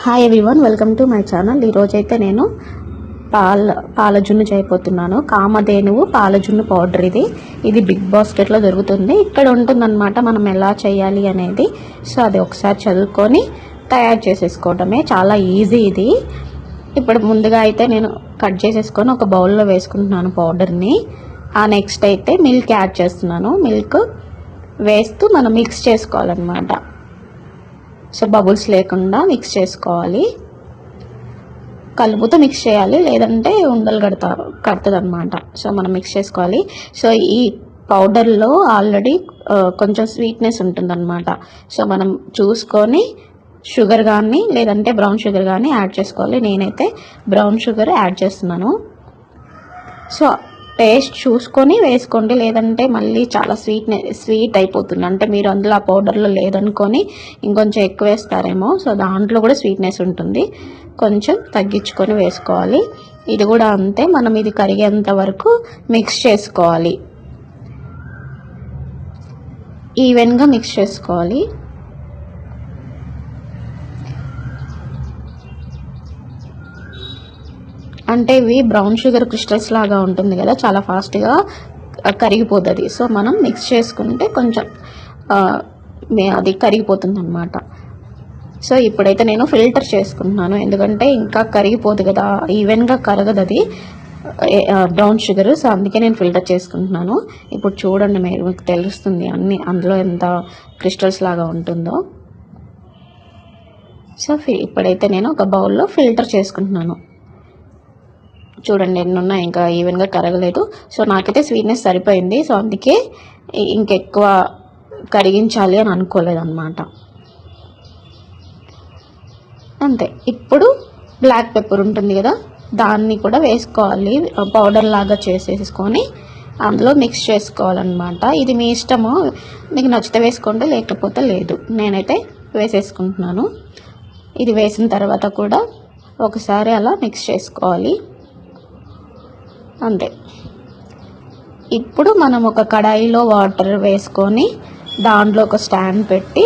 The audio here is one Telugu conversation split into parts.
Hi everyone, welcome to my channel. ఈరోజైతే నేను పాల జున్ను చేయబోతున్నాను. కామధేనువు పాల జున్ను పౌడర్ ఇది బిగ్ బాస్కెట్లో దొరుకుతుంది. ఇక్కడ ఉంటుందన్నమాట మనం ఎలా చేయాలి అనేది. సో అది ఒకసారి చదువుకొని తయారు చేసేసుకోవడమే, చాలా ఈజీ ఇది. ఇప్పుడు ముందుగా అయితే నేను కట్ చేసేసుకొని ఒక బౌల్లో వేసుకుంటున్నాను పౌడర్ని. నెక్స్ట్ అయితే మిల్క్ యాడ్ చేస్తున్నాను. మిల్క్ వేస్తూ మనం మిక్స్ చేసుకోవాలన్నమాట. సో బబుల్స్ లేకుండా మిక్స్ చేసుకోవాలి. కలుపుతో మిక్స్ చేయాలి, లేదంటే ఉండలు కడుతుంది అనమాట. సో మనం మిక్స్ చేసుకోవాలి. సో ఈ పౌడర్లో ఆల్రెడీ కొంచెం స్వీట్నెస్ ఉంటుందన్నమాట. సో మనం చూసుకొని షుగర్ కానీ లేదంటే బ్రౌన్ షుగర్ కానీ యాడ్ చేసుకోవాలి. నేనైతే బ్రౌన్ షుగర్ యాడ్ చేస్తున్నాను. సో టేస్ట్ చూసుకొని వేసుకోండి, లేదంటే మళ్ళీ చాలా స్వీట్ అయిపోతుంది. అంటే మీరు అందులో ఆ పౌడర్లో లేదనుకొని ఇంకొంచెం ఎక్కువ వేస్తారేమో. సో దాంట్లో కూడా స్వీట్నెస్ ఉంటుంది, కొంచెం తగ్గించుకొని వేసుకోవాలి. ఇది కూడా అంతే, మనం ఇది కరిగేంత వరకు మిక్స్ చేసుకోవాలి. ఈవెన్గా మిక్స్ చేసుకోవాలి. అంటే ఇవి బ్రౌన్ షుగర్ క్రిస్టల్స్ లాగా ఉంటుంది కదా, చాలా ఫాస్ట్గా కరిగిపోతుంది. సో మనం మిక్స్ చేసుకుంటే కొంచెం అది కరిగిపోతుంది అనమాట. సో ఇప్పుడైతే నేను ఫిల్టర్ చేసుకుంటున్నాను, ఎందుకంటే ఇంకా కరిగిపోదు కదా, ఈవెన్గా కరగదు అది బ్రౌన్ షుగర్. సో అందుకే నేను ఫిల్టర్ చేసుకుంటున్నాను. ఇప్పుడు చూడండి, మీకు తెలుస్తుంది అన్ని అందులో ఎంత క్రిస్టల్స్ లాగా ఉంటుందో. సో ఇప్పుడైతే నేను ఒక బౌల్లో ఫిల్టర్ చేసుకుంటున్నాను. చూడండి ఎన్ని ఉన్నాయి, ఇంకా ఈవెన్గా కరగలేదు. సో నాకైతే స్వీట్నెస్ సరిపోయింది. సో అందుకే ఇంకెక్కువ కరిగించాలి అని అనుకోలేదు అనమాట. అంతే. ఇప్పుడు బ్లాక్ పెప్పర్ ఉంటుంది కదా, దాన్ని కూడా వేసుకోవాలి. పౌడర్ లాగా చేసేసుకొని అందులో మిక్స్ చేసుకోవాలన్నమాట. ఇది మీ ఇష్టము, మీకు నచ్చితే వేసుకోండి, లేకపోతే లేదు. నేనైతే వేసేసుకుంటున్నాను. ఇది వేసిన తర్వాత కూడా ఒకసారి అలా మిక్స్ చేసుకోవాలి. అంతే. ఇప్పుడు మనం ఒక కడాయిలో వాటర్ వేసుకొని దాంట్లో ఒక స్టాండ్ పెట్టి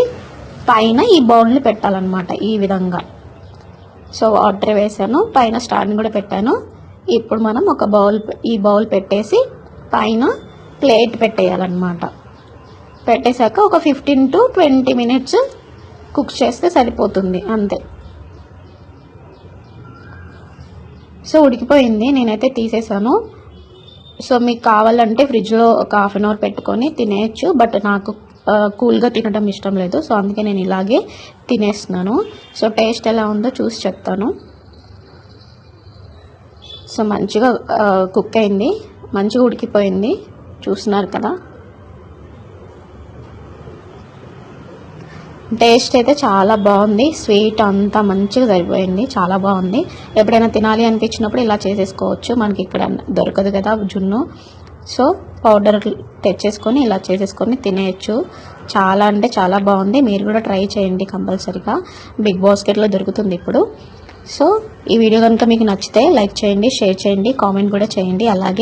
పైన ఈ బౌల్ని పెట్టాలన్నమాట, ఈ విధంగా. సో వాటర్ వేసాను, పైన స్టాండ్ కూడా పెట్టాను. ఇప్పుడు మనం ఈ బౌల్ పెట్టేసి పైన ప్లేట్ పెట్టేయాలన్నమాట. పెట్టేశాక ఒక 15 to 20 minutes కుక్ చేస్తే సరిపోతుంది, అంతే. సో ఉడికిపోయింది, నేనైతే తీసేసాను. సో మీకు కావాలంటే ఫ్రిడ్జ్లో ఒక 1/2 hour పెట్టుకొని తినేయచ్చు, బట్ నాకు కూల్గా తినడం ఇష్టం లేదు. సో అందుకే నేను ఇలాగే తినేస్తున్నాను. సో టేస్ట్ ఎలా ఉందో చూసి చెప్తాను. సో మంచిగా కుక్ అయింది, మంచిగా ఉడికిపోయింది, చూస్తున్నారు కదా. టేస్ట్ అయితే చాలా బాగుంది, స్వీట్ అంతా మంచిగా సరిపోయింది, చాలా బాగుంది. ఎప్పుడైనా తినాలి అనిపించినప్పుడు ఇలా చేసేసుకోవచ్చు. మనకి ఇక్కడ దొరకదు కదా జున్ను. సో పౌడర్ తెచ్చేసుకొని ఇలా చేసేసుకొని తినేయచ్చు. చాలా అంటే చాలా బాగుంది. మీరు కూడా ట్రై చేయండి కంపల్సరీగా. బిగ్ బాస్కెట్లో దొరుకుతుంది ఇప్పుడు. సో ఈ వీడియో కనుక మీకు నచ్చితే లైక్ చేయండి, షేర్ చేయండి, కామెంట్ కూడా చేయండి. అలాగే